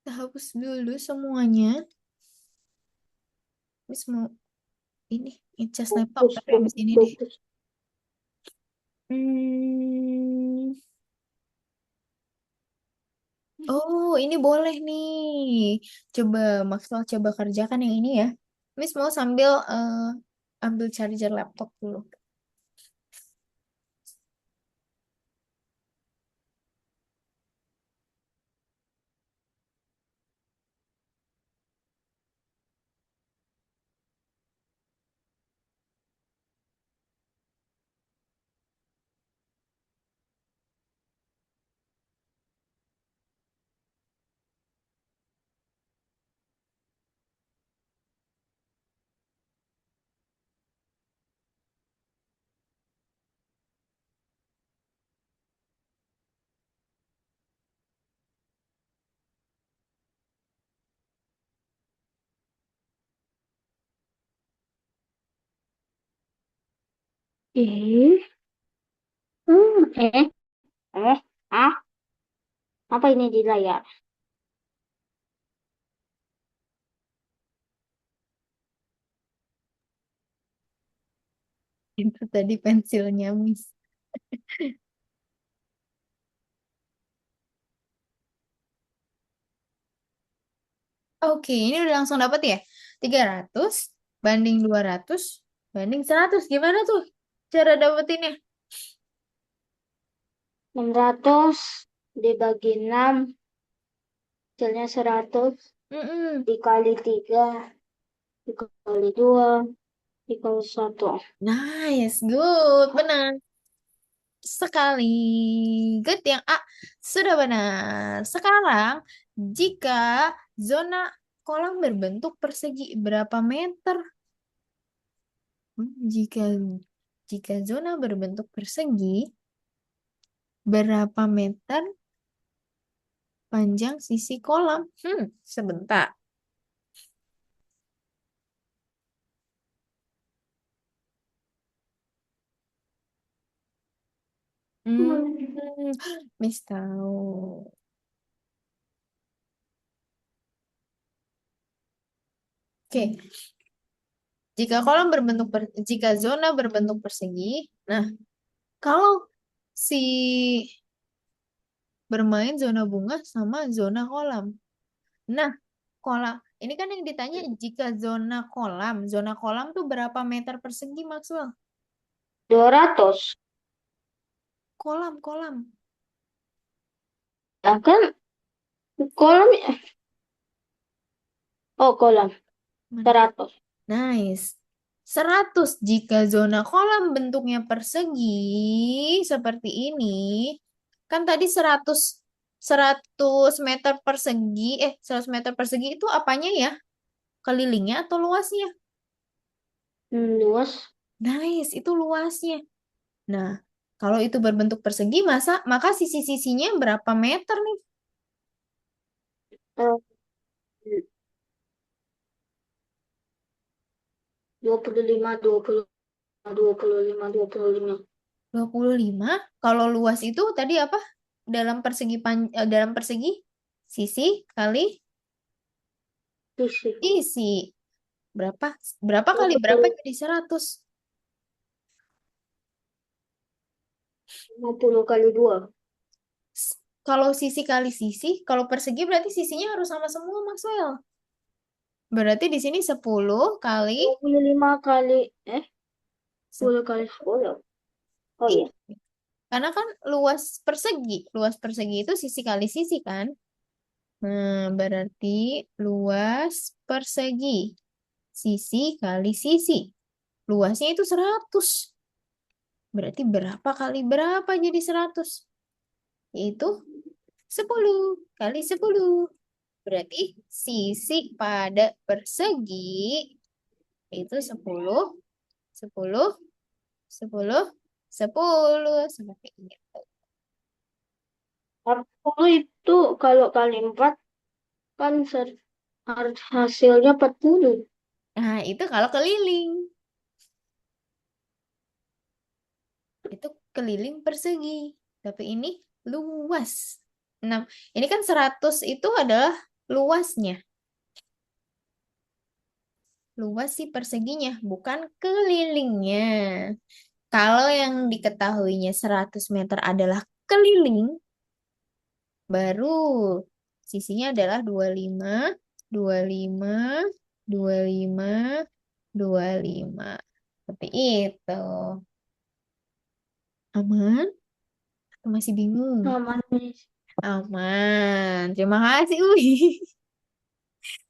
Kita hapus dulu semuanya. Terus mau ini ngecas laptop
Bagus,
tapi habis
bagus,
ini deh.
bagus.
Hmm. Oh, ini boleh nih. Coba Maxwell coba kerjakan yang ini ya. Miss mau sambil ambil charger laptop dulu.
Ih, hmm, eh, ah, apa ini di layar?
Itu tadi pensilnya Miss. Oke, ini udah langsung dapat ya. 300 banding 200 banding 100. Gimana tuh cara dapetinnya?
600 dibagi 6, hasilnya 100,
Mm-mm.
dikali 3, dikali 2, dikali 1.
Nice, good, benar sekali. Good, yang A sudah benar. Sekarang, jika zona kolam berbentuk persegi berapa meter? Jika jika zona berbentuk persegi, berapa meter panjang sisi kolam? Sebentar. Hmm, Miss tahu. Oke, jika zona berbentuk persegi, nah kalau si bermain zona bunga sama zona kolam. Nah, kolam ini kan yang ditanya jika zona kolam tuh berapa meter persegi Maxwell?
200.
Kolam.
Nah, kan kolam, oh kolam,
Mana?
100.
Nice. 100 jika zona kolam bentuknya persegi seperti ini. Kan tadi 100 meter persegi, 100 meter persegi itu apanya ya? Kelilingnya atau luasnya?
Luas.
Nice, itu luasnya. Nah, kalau itu berbentuk persegi, maka sisi-sisinya berapa meter nih?
eh, 25, 25.
25. Kalau luas itu tadi apa? Dalam persegi sisi kali
Sisi.
isi. Berapa? Berapa kali berapa
20,
jadi 100?
50 kali 2.
Kalau sisi kali sisi, kalau persegi berarti sisinya harus sama semua, Maxwell. Berarti di sini 10 kali
25 kali, 10
10.
kali 10. Oh iya.
Karena kan luas persegi itu sisi kali sisi kan? Nah, berarti luas persegi. Sisi kali sisi. Luasnya itu 100. Berarti berapa kali berapa jadi 100? Yaitu 10 kali 10. Berarti sisi pada persegi itu 10, 10, 10, 10. Seperti itu.
40 itu kalau kali 4 kan hasilnya 40.
Nah, itu kalau keliling. Itu keliling persegi. Tapi ini luas. Nah, ini kan 100 itu adalah luasnya. Luas si perseginya, bukan kelilingnya. Kalau yang diketahuinya 100 meter adalah keliling, baru sisinya adalah 25, 25, 25, 25. Seperti itu. Aman? Atau masih bingung?
Aman, Miss.
Aman. Terima kasih, Ui.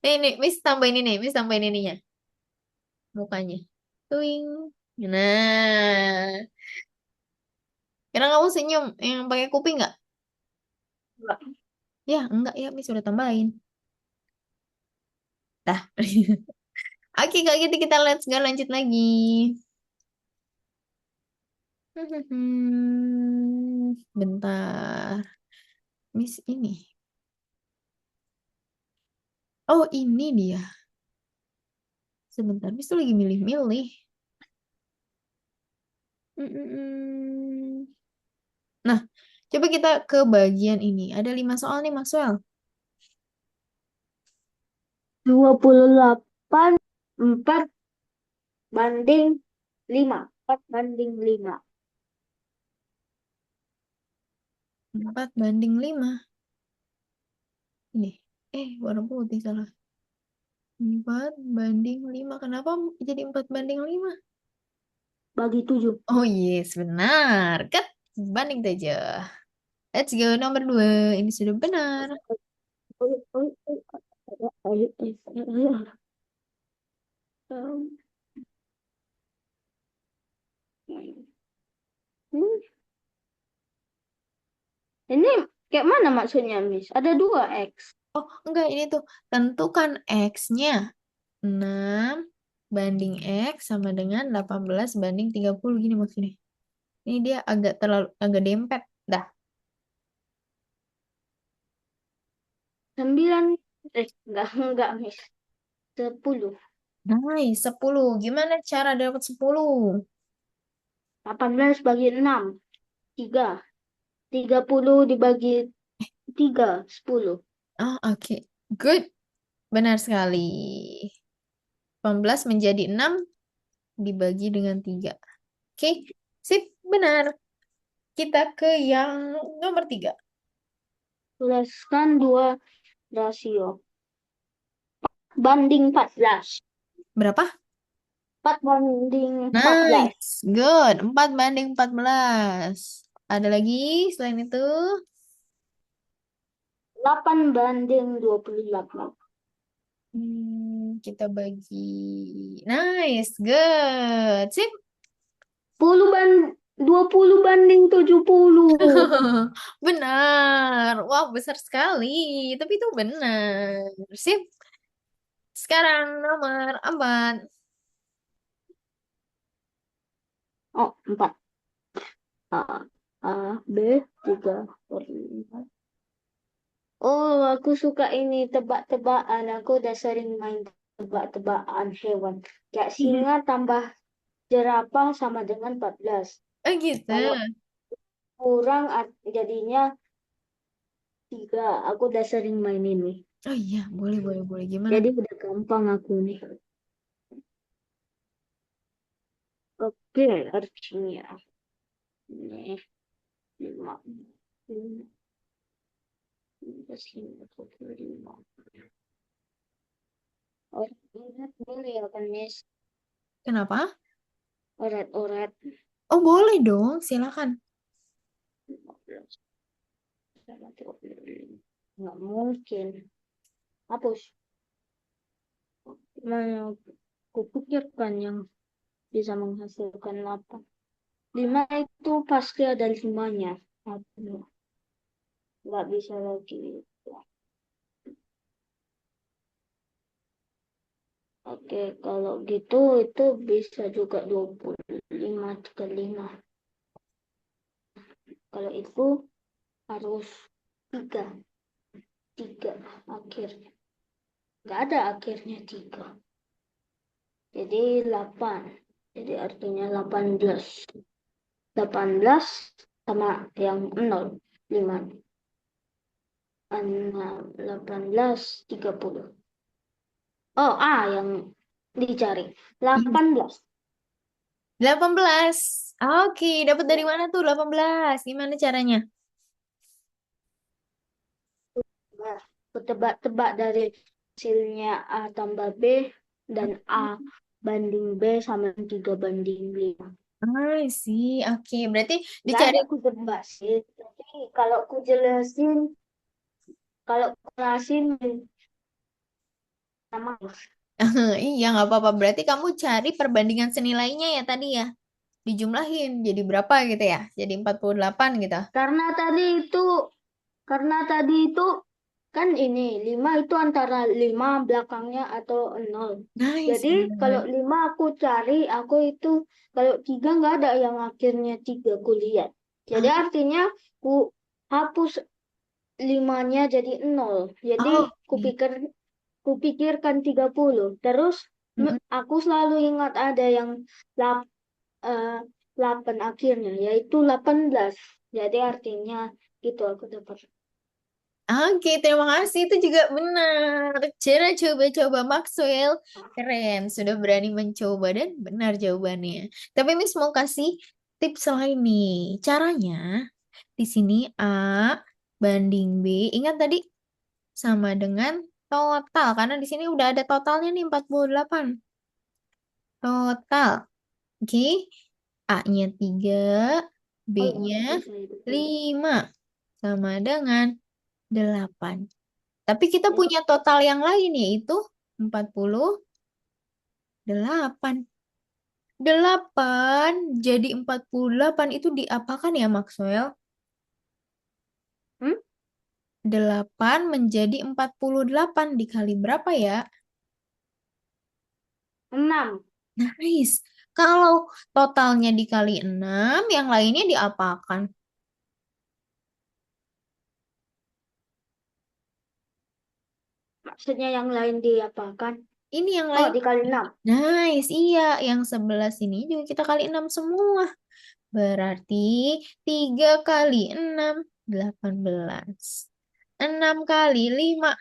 Nih, Miss tambahin ini, Miss tambahin ininya. Mukanya. Tuing. Nah, kira kamu senyum yang pakai kuping nggak?
Enggak.
Ya, enggak ya, Miss udah tambahin. Dah. Oke, kalau gitu kita let's go lanjut lagi. Bentar. Miss ini. Oh, ini dia. Sebentar, Miss tuh lagi milih-milih. Hmm. Nah, coba kita ke bagian ini. Ada 5 soal nih, Maxwell.
28, 4 banding 5. 4 banding 5.
4 banding 5. Ini. Warna putih salah. 4 banding 5. Kenapa jadi 4 banding 5?
Bagi 7.
Oh yes, benar. Ket, banding 7. Let's go nomor 2. Ini sudah benar.
Ini kayak mana maksudnya, Miss? Ada 2 X.
Oh, enggak, ini tuh. Tentukan X-nya. 6, banding X sama dengan 18 banding 30 gini maksudnya. Ini dia agak dempet. Dah.
9, enggak, Miss. 10.
Nice, 10. Gimana cara dapat 10?
18 bagi 6, 3. 30 dibagi 3, 10.
Oh, oke. Good. Benar sekali. 18 menjadi 6 dibagi dengan 3. Oke, sip, benar. Kita ke yang nomor 3.
Tuliskan dua rasio. Banding 14.
Berapa?
4 banding 14.
Nice, good. 4 banding 14. Ada lagi selain itu?
8 banding 28.
Kita bagi. Nice, good. Sip.
20 banding 70.
Benar. Wow, besar sekali. Tapi itu benar. Sip. Sekarang nomor 4.
Oh, 4. A, A, B, 3, 4. Oh, aku suka ini tebak-tebakan. Aku udah sering main tebak-tebakan hewan. Kayak singa tambah jerapah sama dengan 14.
Oh gitu.
Kalau kurang jadinya 3. Aku udah sering main ini.
Oh iya, boleh, boleh, boleh. Gimana
Jadi
tuh?
udah gampang aku nih. Oke, artinya. Ini 5. 5. Orat boleh ya kan, Miss?
Kenapa?
Orat-orat.
Oh, boleh dong. Silakan.
15 sama 25. Nggak mungkin. Hapus. Mana kupikirkan yang bisa menghasilkan 8. 5 itu pasti ada 5-nya. Nggak bisa lagi. Oke, kalau gitu itu bisa juga 25 ke 5. Kalau itu harus 3. 3 akhirnya. Nggak ada akhirnya 3. Jadi 8. Jadi artinya 18. 18 sama yang 0. 5. 18, 30. Oh, A yang dicari. 18.
18. Oke, dapat dari mana tuh 18? Gimana caranya?
Nah, aku tebak-tebak dari hasilnya A tambah B dan A banding B sama 3 banding 5.
I see. Oke, berarti
Nggak
dicari.
ada aku tebak sih. Tapi kalau aku jelasin sama.
Iya, nggak apa-apa. Berarti kamu cari perbandingan senilainya ya tadi ya. Dijumlahin jadi berapa gitu ya? Jadi 48 gitu.
Karena tadi itu Karena tadi itu kan ini 5 itu antara 5 belakangnya atau 0.
Nice,
Jadi kalau
benar.
5 aku cari, aku itu kalau 3 nggak ada yang akhirnya 3 aku lihat. Jadi
Ah,
artinya ku hapus 5-nya jadi 0. Jadi
oh, oke.
kupikirkan 30. Terus
Mm-mm.
aku selalu ingat ada yang lap, eh, 8 akhirnya, yaitu 18. Jadi artinya gitu aku dapat.
Oke, terima kasih. Itu juga benar. Cara coba-coba Maxwell. Keren. Sudah berani mencoba dan benar jawabannya. Tapi Miss mau kasih tips lain nih. Caranya di sini A banding B. Ingat tadi sama dengan total. Karena di sini udah ada totalnya nih 48. Total. Oke. A-nya 3,
Oh,
B-nya
bisa itu.
5. Sama dengan 8. Tapi kita
Ya.
punya total yang lain yaitu 48. 8 jadi 48 itu diapakan ya Maxwell?
Hmm?
8 menjadi 48 dikali berapa ya?
6.
Nice. Kalau totalnya dikali 6, yang lainnya diapakan?
Maksudnya yang lain diapakan?
Ini yang
Oh,
lain.
dikali 6.
Nice, iya. Yang sebelah sini juga kita kali 6 semua. Berarti 3 kali 6, 18. 6 kali 5,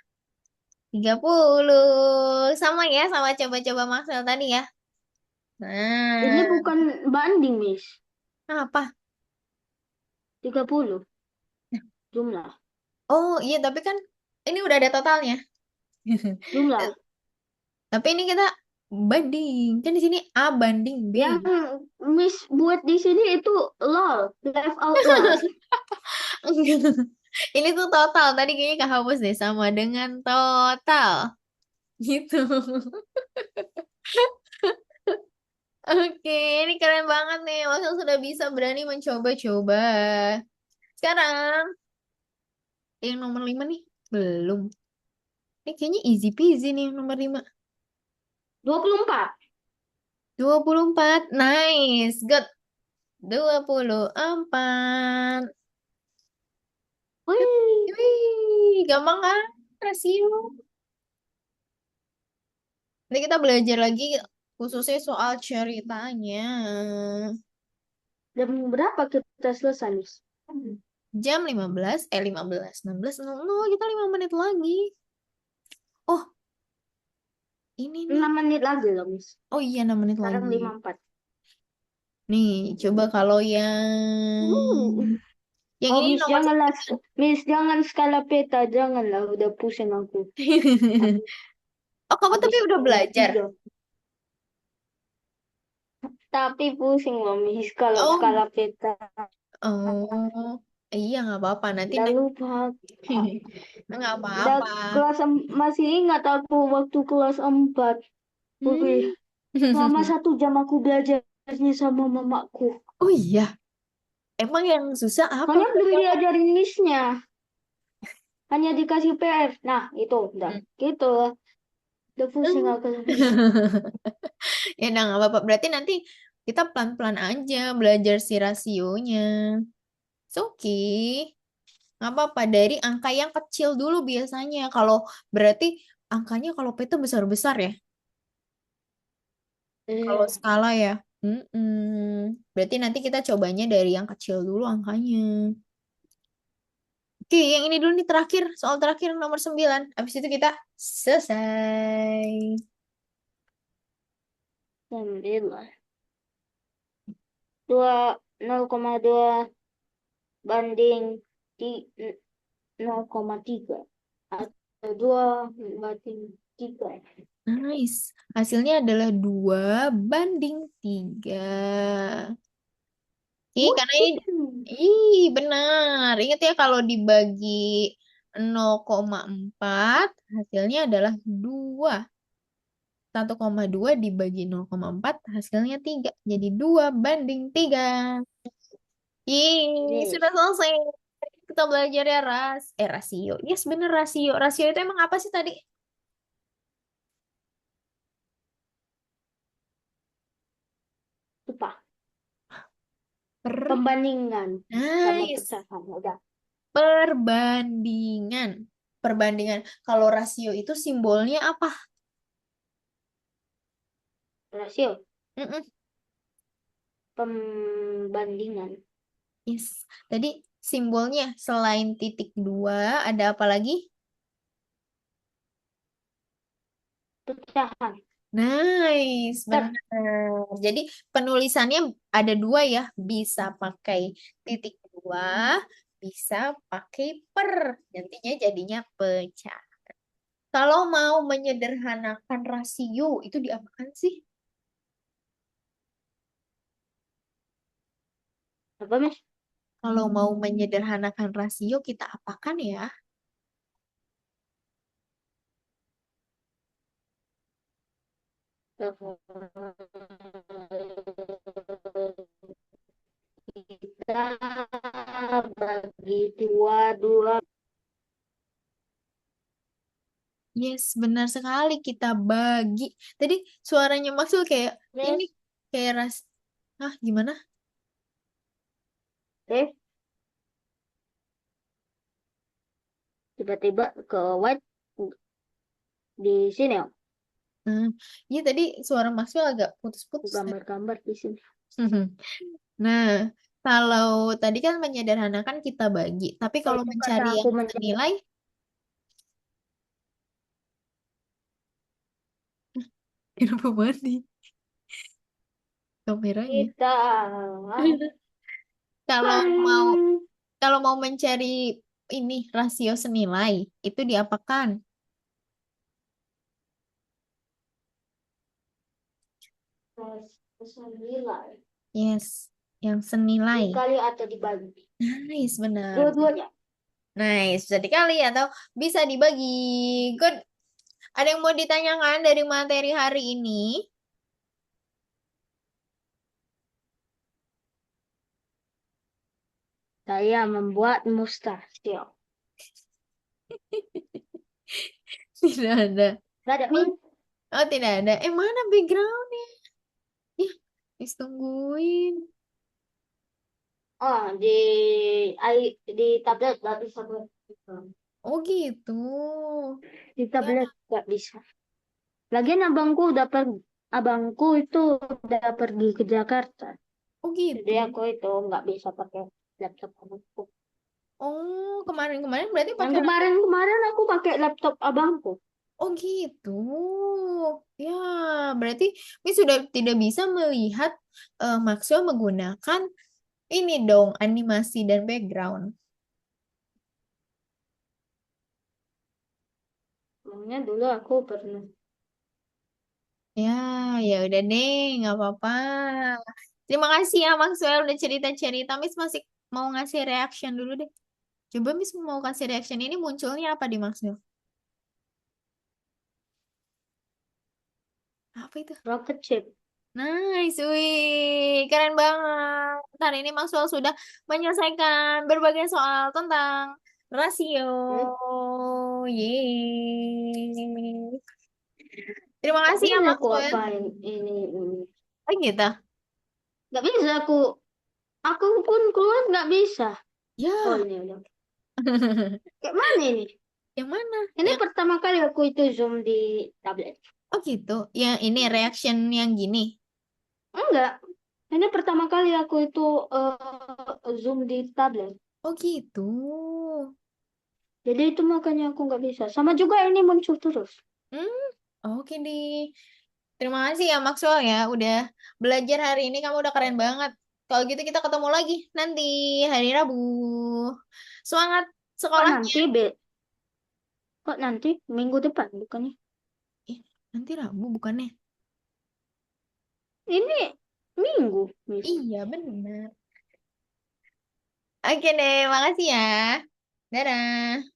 30. Sama ya, sama coba-coba Maxwell tadi ya.
Ini
Nah,
bukan banding, Miss.
apa?
30 jumlah.
Oh iya, tapi kan ini udah ada totalnya.
Jumlah.
Tapi ini kita banding. Kan di sini A banding B.
Yang Miss buat di sini itu lol. Left out lol.
Ini tuh total. Tadi kayaknya kehapus deh sama dengan total. Gitu. Oke, ini keren banget nih. Masal sudah bisa berani mencoba-coba. Sekarang, yang nomor 5 nih. Belum. Ini kayaknya easy peasy nih yang nomor 5.
24.
24. Nice. Good. 24.
Wih.
Wih, gampang kan? Rasio. Nanti kita belajar lagi khususnya soal ceritanya.
Jam berapa kita selesai, Miss?
Jam 15, 15, 16, 00, kita 5 menit lagi. Oh, ini nih.
6 menit lagi loh, Miss.
Oh iya, 6 menit
Sekarang
lagi.
54.
Nih, coba kalau yang
Uh.
yang
Oh,
ini
Miss,
nomor
janganlah. Miss, jangan skala peta. Janganlah. Udah pusing aku. Habis,
Oh, kamu tapi
habis
udah
punya
belajar.
3. Tapi pusing loh, Miss. Kalau
Oh,
skala peta.
oh, iya nggak apa-apa. Nanti
Udah lupa.
nggak
Udah
apa-apa.
masih ingat aku waktu kelas 4. Wih,
Hmm.
selama 1 jam aku belajarnya sama mamaku.
Oh iya, emang yang susah apa
Soalnya
menurut
belum
kamu?
diajarin missnya. Hanya dikasih PR. Nah, itu udah. Gitu lah. Udah pusing aku.
Ya udah nggak apa-apa. Berarti nanti kita pelan-pelan aja belajar si rasionya. It's okay. Nggak apa-apa. Dari angka yang kecil dulu biasanya. Kalau berarti angkanya kalau P itu besar-besar ya. Kalau
Iya.
skala ya. Berarti nanti kita cobanya dari yang kecil dulu angkanya. Oke, yang ini dulu nih terakhir. Soal terakhir nomor 9. Habis itu kita selesai.
9. 0,2 banding di 0,3. Atau 2 banding 3.
Nice. Hasilnya adalah 2 banding 3. Karena ini, benar. Ingat ya kalau dibagi 0,4 hasilnya adalah 2. 1,2 dibagi 0,4 hasilnya 3. Jadi 2 banding 3. Sudah selesai. Kita belajar ya rasio. Yes, bener rasio. Rasio itu emang apa sih tadi?
Lupa.
Per,
Pembandingan sama
nice.
pecahan. Udah.
Perbandingan. Perbandingan. Kalau rasio itu simbolnya apa?
Rasio.
Mm-mm.
Pembandingan.
Yes. Tadi simbolnya selain titik dua ada apa lagi?
Pecahan.
Nice,
Per.
benar. Jadi penulisannya ada 2 ya. Bisa pakai titik 2, bisa pakai per. Nantinya jadinya pecah. Kalau mau menyederhanakan rasio, itu diapakan sih?
Apa, Mas?
Kalau mau menyederhanakan rasio, kita apakan ya?
Kita bagi dua, dua.
Yes, benar sekali kita bagi. Tadi suaranya Maxwell kayak ini
Yes.
kayak gimana?
Eh, tiba-tiba ke white di sini ya.
Hmm. Iya tadi suara Maxwell agak putus-putus.
Gambar-gambar di sini.
Nah, kalau tadi kan menyederhanakan kita bagi, tapi kalau
Kalau kata
mencari
aku
yang
mencari
senilai, kenapa mati kameranya?
kita
Kalau mau kalau mau mencari ini rasio senilai, itu diapakan?
sembilan
Yes, yang senilai.
dikali atau dibagi.
Nice, benar.
Dua-duanya.
Nice, bisa dikali atau bisa dibagi. Good. Ada yang mau ditanyakan dari materi hari ini?
Saya membuat mustahil.
Tidak ada.
Gak ada
Nih.
kan?
Oh, tidak ada. Mana backgroundnya? Ya, tungguin.
Oh, di tablet gak bisa buat.
Oh, gitu.
Di
Ya,
tablet gak bisa. Lagian abangku itu udah pergi ke Jakarta.
oh
Jadi
gitu.
aku itu nggak bisa pakai laptop abangku.
Oh, kemarin-kemarin berarti
Yang
pakai laptop.
kemarin-kemarin aku pakai laptop abangku.
Oh, gitu. Ya, berarti ini sudah tidak bisa melihat Maxwell menggunakan ini dong, animasi dan background.
Makanya dulu aku pernah.
Ya, ya udah deh, nggak apa-apa. Terima kasih ya Maxwell udah cerita-cerita. Miss masih mau ngasih reaction dulu deh. Coba Miss mau kasih reaction ini munculnya apa di Maxwell? Apa itu?
Rocket ship.
Nice, wih, keren banget. Hari ini Maxwell sudah menyelesaikan berbagai soal tentang rasio.
Hmm?
Yeay. Terima kasih
Tapi
ya
aku
Maxwell.
apain ini.
Oh gitu.
Nggak bisa aku pun keluar nggak bisa. Oh
Ya.
ini udah. Kayak mana ini?
Yang mana?
Ini
Yang
pertama kali aku itu zoom di tablet.
oh gitu. Yang ini reaction yang gini.
Enggak. Ini pertama kali aku itu zoom di tablet.
Oh gitu.
Jadi itu makanya aku nggak bisa. Sama juga ini muncul terus.
Hmm, oke deh. Terima kasih ya Maxwell ya, udah belajar hari ini kamu udah keren banget. Kalau gitu kita ketemu lagi nanti hari Rabu. Semangat
Kok
sekolahnya.
nanti kok nanti minggu depan bukannya?
Ih, nanti Rabu bukannya?
Ini minggu, Miss.
Iya benar. Oke deh, makasih ya. Dadah.